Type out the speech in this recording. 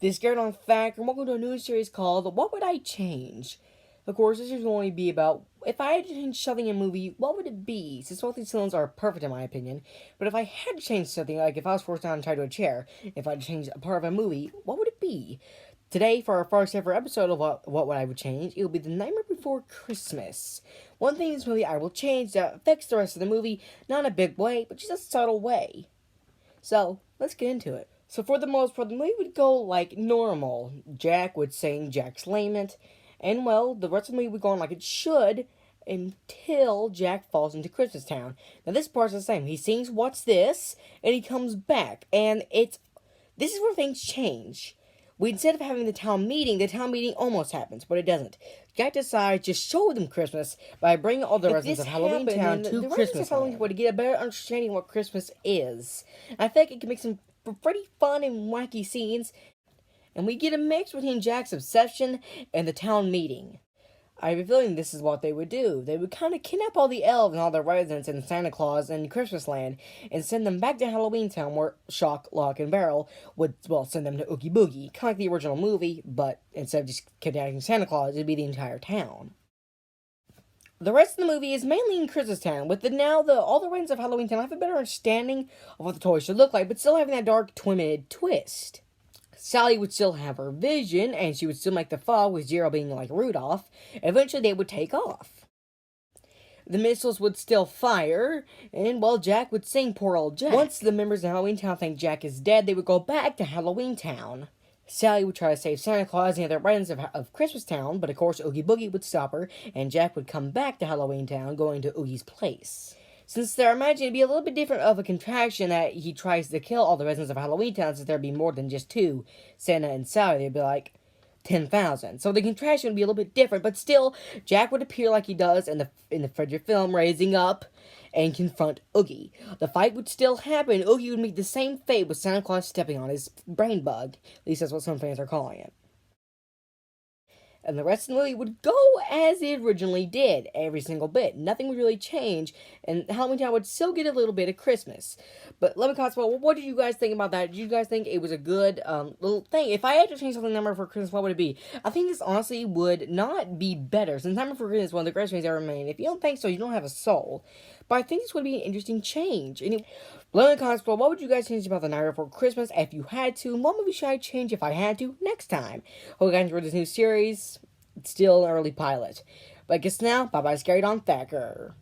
This scared on fact, and welcome to a new series called What Would I Change? Of course, this is going to be about if I had to change something in a movie, what would it be? Since both these films are perfect in my opinion, but if I had to change something, like if I was forced down and tied to a chair, if I had to change a part of a movie, what would it be? Today, for our first ever episode of what would I would change, it will be The Nightmare Before Christmas. One thing in this movie I will change that affects the rest of the movie, not in a big way, but just a subtle way. So, let's get into it. So for the most part, the movie would go like normal. Jack would sing Jack's Lament, and well, the rest of the movie would go on like it should until Jack falls into Christmas Town. Now this part's the same. He sings What's This, and he comes back, and this is where things change. Instead of having the town meeting almost happens, but it doesn't. Jack decides to show them Christmas by bringing all the residents of Halloween Town to Christmas Halloween to get a better understanding of what Christmas is. I think it can make some pretty fun and wacky scenes, and we get a mix between Jack's obsession and the town meeting. I have a feeling this is what they would do. They would kind of kidnap all the elves and all the residents and Santa Claus and Christmas Land and send them back to Halloween Town where Shock, Lock, and Barrel would, well, send them to Oogie Boogie. Kind of like the original movie, but instead of just kidnapping Santa Claus, it'd be the entire town. The rest of the movie is mainly in Christmas Town, with all the residents of Halloween Town have a better understanding of what the toys should look like, but still having that dark, twin twist. Sally would still have her vision, and she would still make the fog with Zero being like Rudolph. Eventually, they would take off. The missiles would still fire, and while Jack would sing Poor Old Jack. Once the members of Halloween Town think Jack is dead, they would go back to Halloween Town. Sally would try to save Santa Claus and the other residents of Christmas Town, but of course Oogie Boogie would stop her, and Jack would come back to Halloween Town, going to Oogie's place. Since they're imagining to be a little bit different of a contraction that he tries to kill all the residents of Halloween Town, since there'd be more than just two, Santa and Sally, they'd be like 10,000. So the contraction would be a little bit different, but still, Jack would appear like he does in the Frederick film, raising up and confront Oogie. The fight would still happen. Oogie would meet the same fate with Santa Claus stepping on his brain bug. At least that's what some fans are calling it. And the rest of the movie would go as it originally did, every single bit. Nothing would really change, and Halloween Town would still get a little bit of Christmas. But let me comment, well, what did you guys think about that? Did you guys think it was a good little thing? If I had to change something Nightmare Before Christmas, what would it be? I think this honestly would not be better, since Nightmare Before Christmas is one of the greatest movies ever made. If you don't think so, you don't have a soul. But I think this would be an interesting change. And let me comment, well, what would you guys change about the Nightmare Before Christmas if you had to? And what movie should I change if I had to next time? Hope you guys enjoyed this new series. It's still an early pilot. But I guess now, bye-bye, Scary Don Thacker.